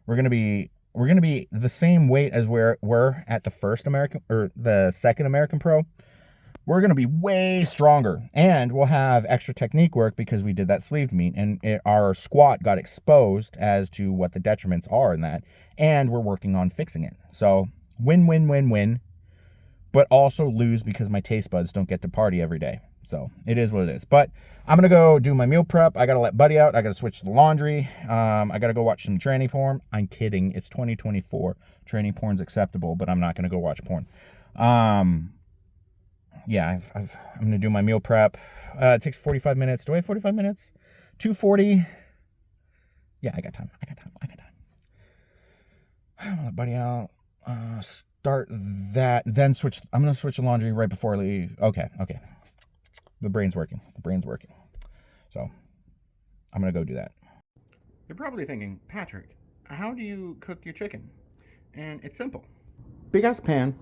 Speaker 2: we're going to be the same weight as we're at the first American, or the second American Pro. We're going to be way stronger, and we'll have extra technique work because we did that sleeved meet, and our squat got exposed as to what the detriments are in that, and we're working on fixing it. So win, win, win, win, but also lose because my taste buds don't get to party every day. So it is what it is. But I'm going to go do my meal prep. I got to let Buddy out. I got to switch to the laundry. I got to go watch some tranny porn. I'm kidding. It's 2024. Tranny porn's acceptable, but I'm not going to go watch porn. Yeah, I'm going to do my meal prep. It takes 45 minutes. Do I have 45 minutes? 2:40. Yeah, I got time. I'm going to let Buddy out. Start that. Then switch. I'm going to switch the laundry right before I leave. Okay. The brain's working. So I'm going to go do that.
Speaker 1: You're probably thinking, Patrick, how do you cook your chicken? And it's simple. Big ass pan.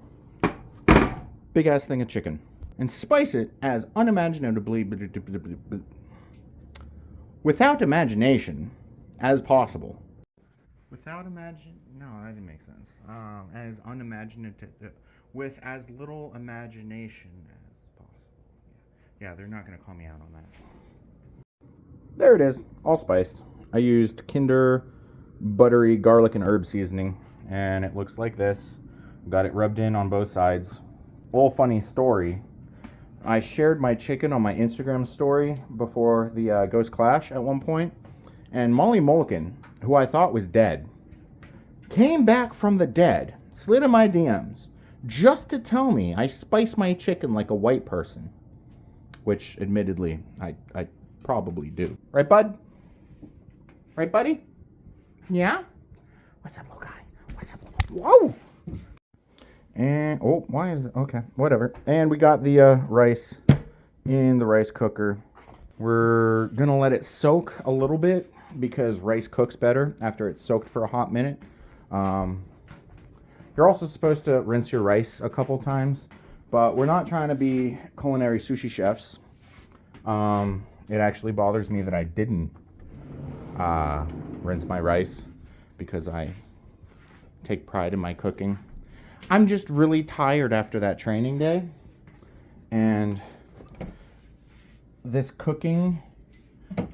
Speaker 1: Big ass thing of chicken. And spice it as unimaginably, without imagination, as possible. No, that didn't make sense. As unimaginative, with as little imagination as possible. Yeah, they're not going to call me out on that. There it is, all spiced. I used Kinder buttery garlic and herb seasoning, and it looks like this. Got it rubbed in on both sides. Little funny story. I shared my chicken on my Instagram story before the Ghost Clash at one point, and Molly Mulligan, who I thought was dead, came back from the dead, slid in my DMs, just to tell me I spice my chicken like a white person, which admittedly I probably do. Right, bud? Right, buddy? Yeah? What's up, little guy? Whoa! And, why is it? Okay, whatever. And we got the rice in the rice cooker. We're going to let it soak a little bit because rice cooks better after it's soaked for a hot minute. You're also supposed to rinse your rice a couple times, but we're not trying to be culinary sushi chefs. It actually bothers me that I didn't rinse my rice because I take pride in my cooking. I'm just really tired after that training day, and this cooking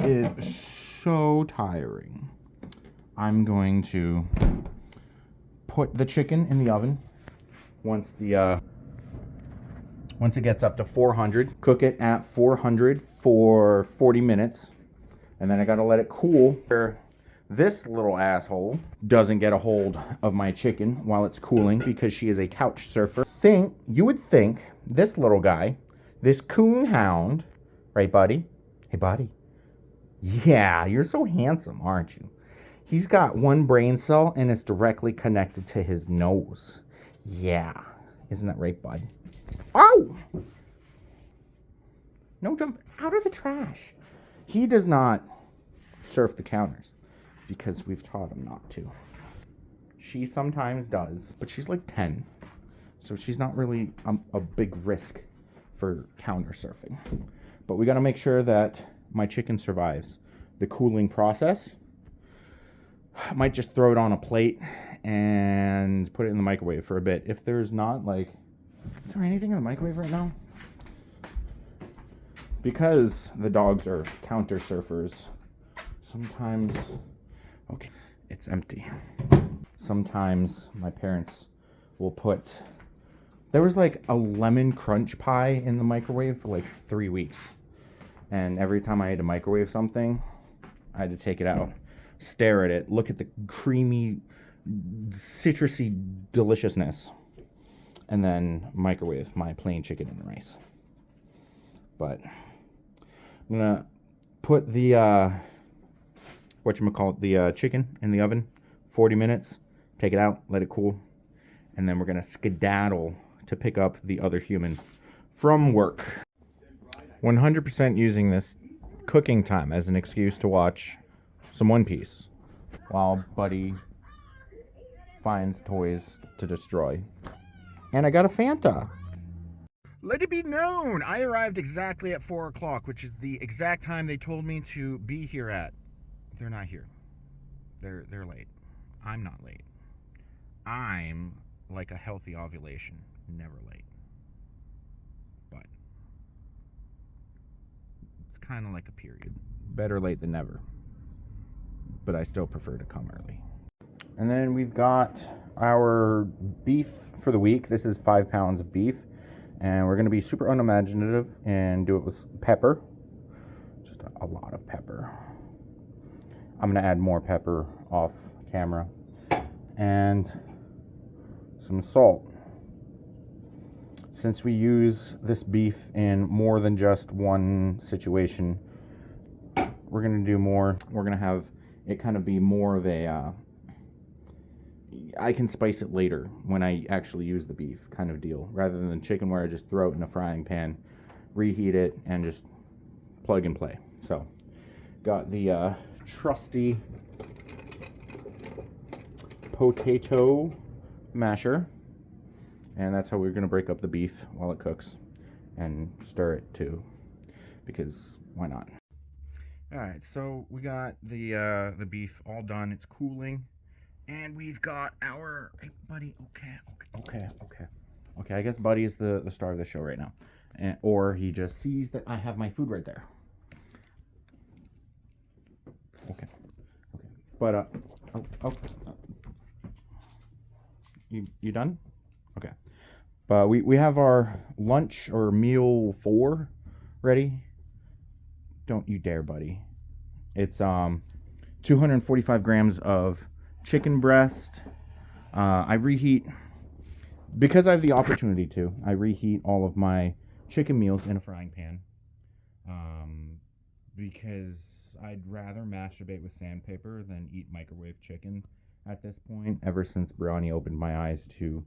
Speaker 1: is so tiring. I'm going to put the chicken in the oven once it gets up to 400. Cook it at 400 for 40 minutes, and then I gotta let it cool. This little asshole doesn't get a hold of my chicken while it's cooling because she is a couch surfer. You would think this little guy, this coon hound, right, buddy? Hey, buddy. Yeah, you're so handsome, aren't you? He's got one brain cell and it's directly connected to his nose. Yeah, isn't that right, bud? Oh! No jump out of the trash. He does not surf the counters, because we've taught him not to. She sometimes does, but she's like 10, so she's not really a big risk for counter surfing. But we got to make sure that
Speaker 2: my chicken survives the cooling process. I might just throw it on a plate and put it in the microwave for a bit. If there's not, like, is there anything in the microwave right now? Because the dogs are counter surfers, sometimes, okay, it's empty. Sometimes my parents will put, there was like a lemon crunch pie in the microwave for like 3 weeks. And every time I had to microwave something, I had to take it out, stare at it, look at the creamy, citrusy deliciousness, and then microwave my plain chicken and rice. But I'm gonna put the the chicken in the oven 40 minutes, take it out, let it cool, and then we're gonna skedaddle to pick up the other human from work. 100% using this cooking time as an excuse to watch some One Piece while Buddy finds toys to destroy. And I got a Fanta. Let it be known, I arrived exactly at 4 o'clock, which is the exact time they told me to be here at. They're not here. They're late. I'm not late. I'm like a healthy ovulation, never late. But it's kind of like a period. Better late than never. But I still prefer to come early. And then we've got our beef for the week. This is 5 pounds of beef. And we're going to be super unimaginative and do it with pepper. Just a lot of pepper. I'm going to add more pepper off camera. And some salt. Since we use this beef in more than just one situation, we're going to do more. We're going to have it kind of be more of a... I can spice it later when I actually use the beef kind of deal, rather than chicken where I just throw it in a frying pan, reheat it, and just plug and play. So, got the trusty potato masher, and that's how we're going to break up the beef while it cooks and stir it too, because why not? Alright, so we got the beef all done. It's cooling. And we've got our... Hey, Buddy, okay. I guess Buddy is the star of the show right now. Or he just sees that I have my food right there. Okay. But, you done? Okay. But we have our lunch or meal 4 ready. Don't you dare, Buddy. It's 245 grams of chicken breast. I reheat, because I have the opportunity to, I reheat all of my chicken meals in a frying pan. Because I'd rather masturbate with sandpaper than eat microwave chicken at this point, ever since Brownie opened my eyes to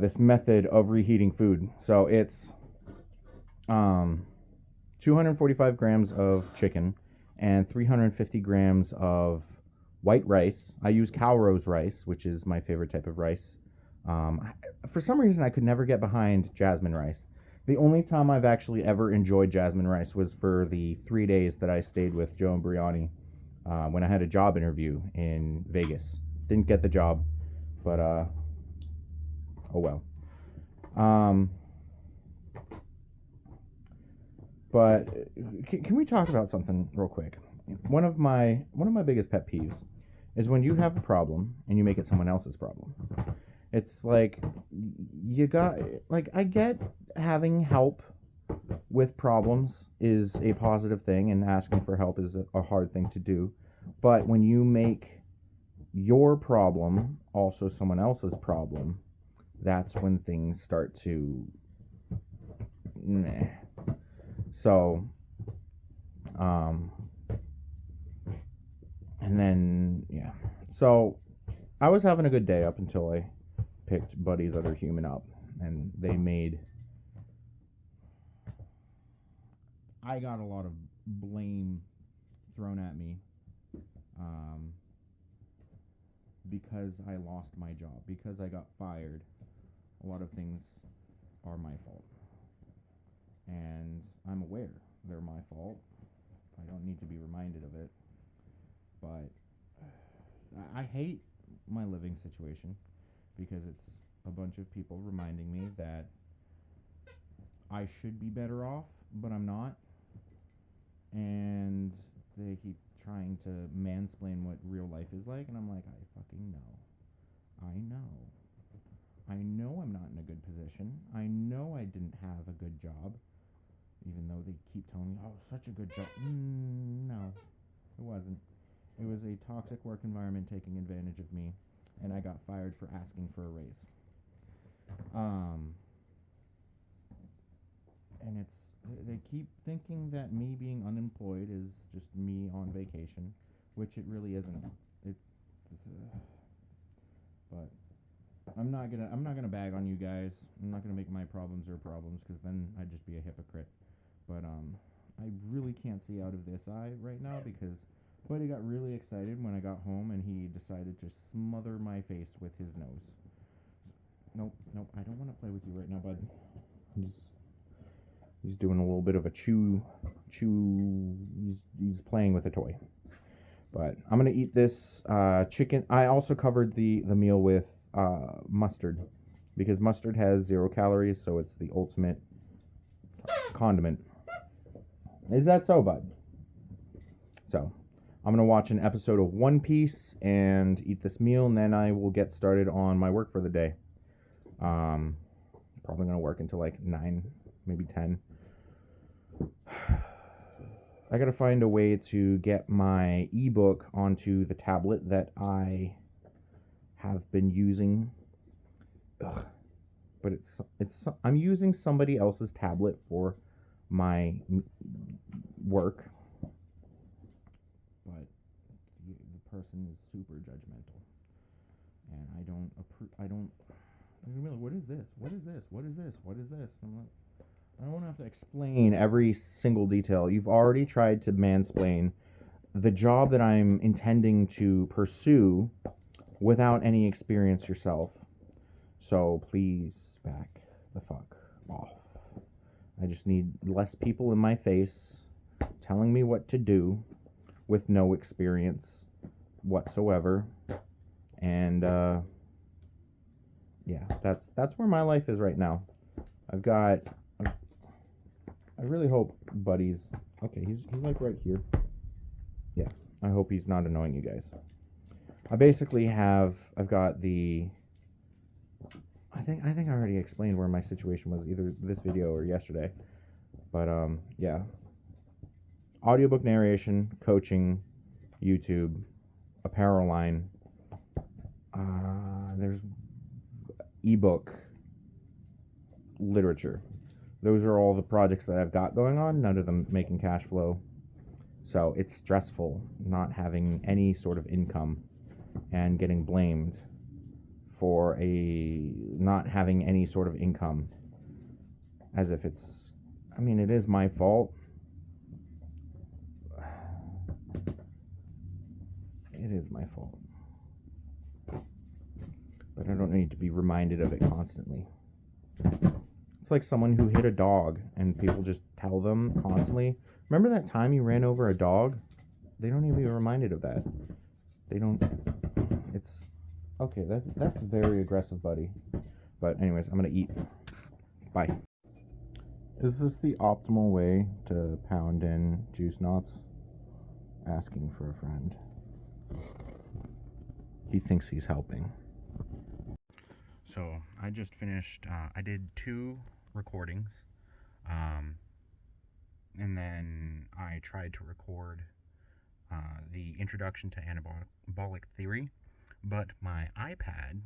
Speaker 2: this method of reheating food. So it's 245 grams of chicken and 350 grams of white rice. I use Calrose rice, which is my favorite type of rice. For some reason, I could never get behind jasmine rice. The only time I've actually ever enjoyed jasmine rice was for the 3 days that I stayed with Joe and Briani when I had a job interview in Vegas. Didn't get the job, but oh well. But can we talk about something real quick? One of my biggest pet peeves is when you have a problem and you make it someone else's problem. It's like, I get having help with problems is a positive thing, and asking for help is a hard thing to do. But when you make your problem also someone else's problem, that's when things start to meh. So, and then, yeah. So, I was having a good day up until I picked Buddy's other human up, and I got a lot of blame thrown at me, because I lost my job, because I got fired. A lot of things are my fault, and I'm aware they're my fault, I don't need to be reminded of it. But I hate my living situation because it's a bunch of people reminding me that I should be better off, but I'm not. And they keep trying to mansplain what real life is like, and I'm like, I fucking know. I know. I know I'm not in a good position. I know I didn't have a good job, even though they keep telling me, oh, such a good job. No, it wasn't. It was a toxic work environment taking advantage of me, and I got fired for asking for a raise. And they keep thinking that me being unemployed is just me on vacation, which it really isn't. But I'm not gonna bag on you guys. I'm not gonna make my problems your problems, because then I'd just be a hypocrite. But I really can't see out of this eye right now, because Buddy got really excited when I got home, and he decided to smother my face with his nose. Nope, I don't want to play with you right now, bud. He's doing a little bit of a chew. He's playing with a toy. But I'm gonna eat this chicken. I also covered the meal with mustard, because mustard has 0 calories, so it's the ultimate condiment. Is that so, bud? So I'm gonna watch an episode of One Piece and eat this meal, and then I will get started on my work for the day. Probably gonna work until like 9, maybe 10. I gotta find a way to get my ebook onto the tablet that I have been using. Ugh. But I'm using somebody else's tablet for my work. But the person is super judgmental, and I don't approve. I don't. What is this? What is this? What is this? What is this? I'm like, I don't want to have to explain every single detail. You've already tried to mansplain the job that I'm intending to pursue without any experience yourself. So please back the fuck off. I just need less people in my face telling me what to do with no experience whatsoever. And yeah, that's where my life is right now. I really hope Buddy's okay. He's like right here. Yeah, I hope he's not annoying you guys. I've got the. I think I already explained where my situation was, either this video or yesterday. But yeah. Audiobook narration, coaching, YouTube, apparel line. There's ebook, literature. Those are all the projects that I've got going on, none of them making cash flow. So it's stressful not having any sort of income and getting blamed for not having any sort of income, as if it's, I mean, it is my fault. It is my fault. But I don't need to be reminded of it constantly. It's like someone who hit a dog and people just tell them constantly, remember that time you ran over a dog? They don't even be reminded of that. They don't. It's okay. That's very aggressive, Buddy. But anyways, I'm gonna eat. Bye. Is this the optimal way to pound in juice knots? Asking for a friend. He thinks he's helping. So I just finished. I did 2 recordings, and then I tried to record the introduction to anabolic theory, but my iPad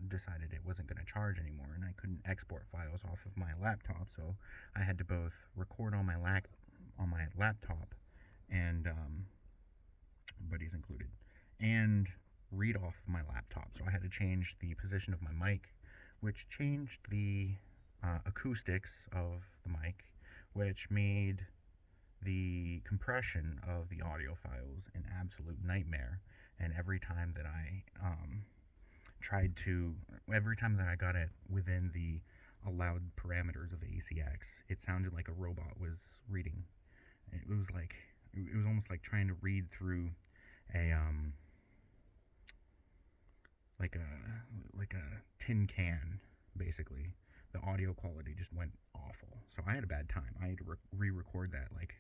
Speaker 2: decided it wasn't going to charge anymore, and I couldn't export files off of my laptop, so I had to both record on my laptop, and Buddy's included, and read off my laptop. So I had to change the position of my mic, which changed the acoustics of the mic, which made the compression of the audio files an absolute nightmare. And every time that I got it within the allowed parameters of ACX, it sounded like a robot was reading. It was like
Speaker 1: it was almost like trying to read through a like a tin can, basically. The audio quality just went awful. So I had a bad time. I had to re-record that like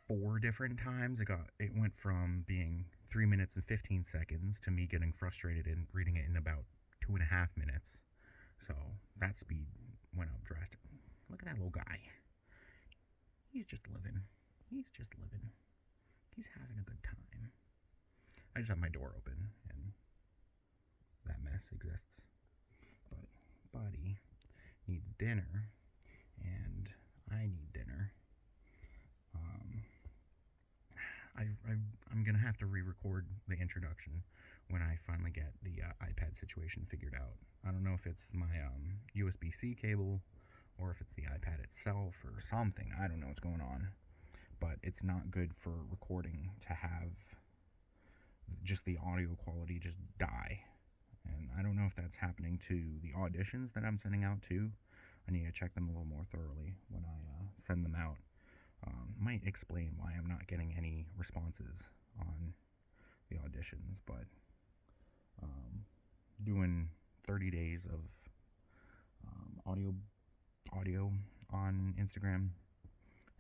Speaker 1: 4 different times. It went from being 3 minutes and 15 seconds to me getting frustrated and reading it in about 2.5 minutes. So that speed went up drastically. Look at that little guy. He's just living. He's just living. He's having a good time. I just have my door open and that mess exists. But Buddy needs dinner and I need dinner. I'm gonna have to re-record the introduction when I finally get the iPad situation figured out. I don't know if it's my USB-C cable or if it's the iPad itself or something. I don't know what's going on, but it's not good for recording to have just the audio quality just die. And I don't know if that's happening to the auditions that I'm sending out too. I need to check them a little more thoroughly when I send them out. Might explain why I'm not getting any responses on the auditions, but doing 30 days of audio on Instagram,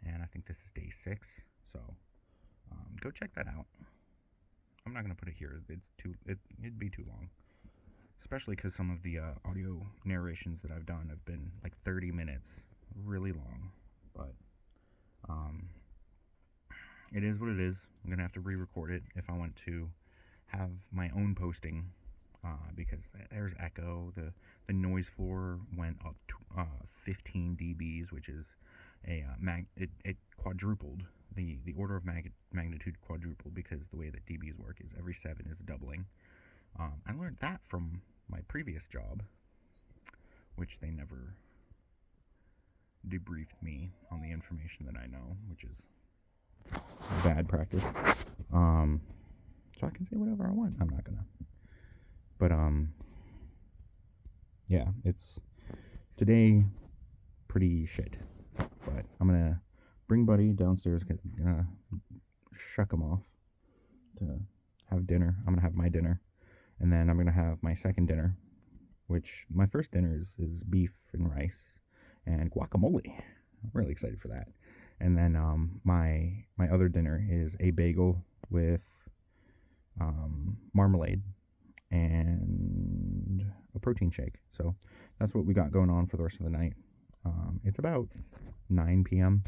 Speaker 1: and I think this is day 6, so go check that out. I'm not gonna put it here. It'd be too long, especially because some of the audio narrations that I've done have been like 30 minutes, really long. But it is what it is. I'm gonna have to re-record it if I want to have my own posting, because there's echo. The noise floor went up to 15 dBs, which is it quadrupled. The order of magnitude quadrupled, because the way that dBs work is every 7 is doubling. I learned that from my previous job, which they never debriefed me on the information that I know, which is bad practice. So I can say whatever I want. I'm not gonna. But yeah, it's today pretty shit. But I'm gonna bring Buddy downstairs, gonna shuck him off to have dinner. I'm gonna have my dinner, and then I'm gonna have my second dinner, which my first dinner is beef and rice and guacamole. I'm really excited for that. And then my other dinner is a bagel with marmalade and a protein shake. So that's what we got going on for the rest of the night. It's about 9 p.m.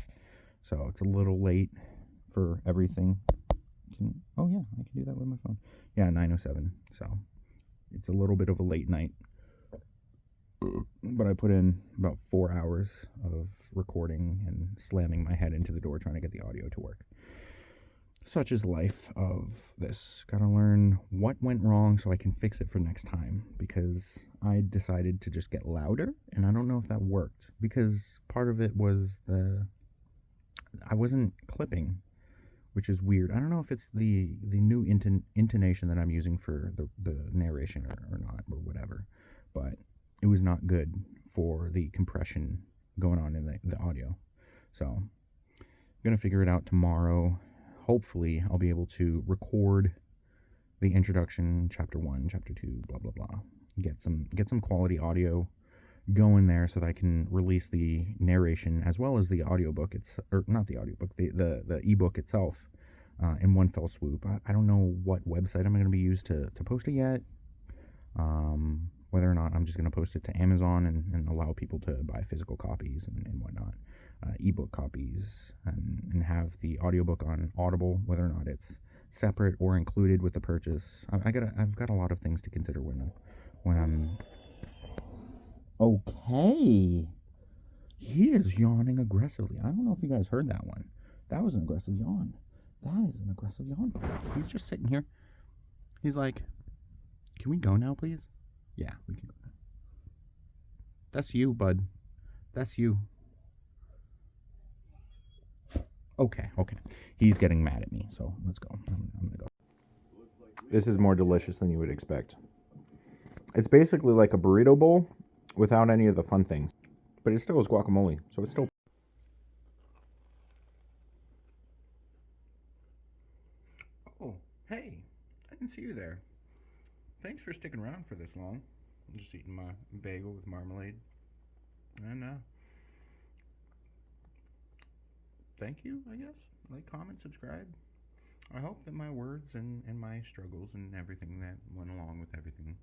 Speaker 1: So it's a little late for everything. Oh yeah, I can do that with my phone. Yeah, 9:07. So it's a little bit of a late night. But I put in about 4 hours of recording and slamming my head into the door trying to get the audio to work. Such is life of this. Gotta learn what went wrong so I can fix it for next time, because I decided to just get louder, and I don't know if that worked, because part of it was I wasn't clipping, which is weird. I don't know if it's the new intonation that I'm using for the narration or not, or whatever, but it was not good for the compression going on in the audio. So I'm gonna figure it out tomorrow. Hopefully I'll be able to record the introduction, chapter 1, chapter 2, blah blah blah. Get some quality audio going there so that I can release the narration as well as the audiobook. Or not the audiobook, the ebook itself in one fell swoop. I don't know what website I'm going to be used to post it yet. Whether or not I'm just going to post it to Amazon and allow people to buy physical copies and whatnot, ebook copies, and have the audiobook on Audible, whether or not it's separate or included with the purchase. I've got a lot of things to consider when I'm. Okay, he is yawning aggressively. I don't know if you guys heard that one. That was an aggressive yawn. That is an aggressive yawn. He's just sitting here. He's like, "Can we go now, please?" Yeah, we can go now. That's you, bud. That's you. Okay. He's getting mad at me, so let's go. I'm gonna go. This is more delicious than you would expect. It's basically like a burrito bowl without any of the fun things, but it still is guacamole, so it's still. Oh, hey, I didn't see you there. Thanks for sticking around for this long. I'm just eating my bagel with marmalade. And, thank you, I guess. Like, comment, subscribe. I hope that my words and my struggles and everything that went along with everything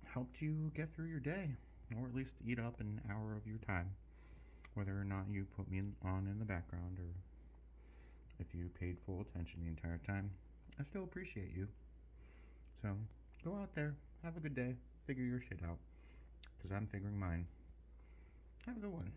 Speaker 1: helped you get through your day, or at least eat up an hour of your time. Whether or not you put me on in the background or if you paid full attention the entire time, I still appreciate you. So go out there, have a good day, figure your shit out, because I'm figuring mine. Have a good one.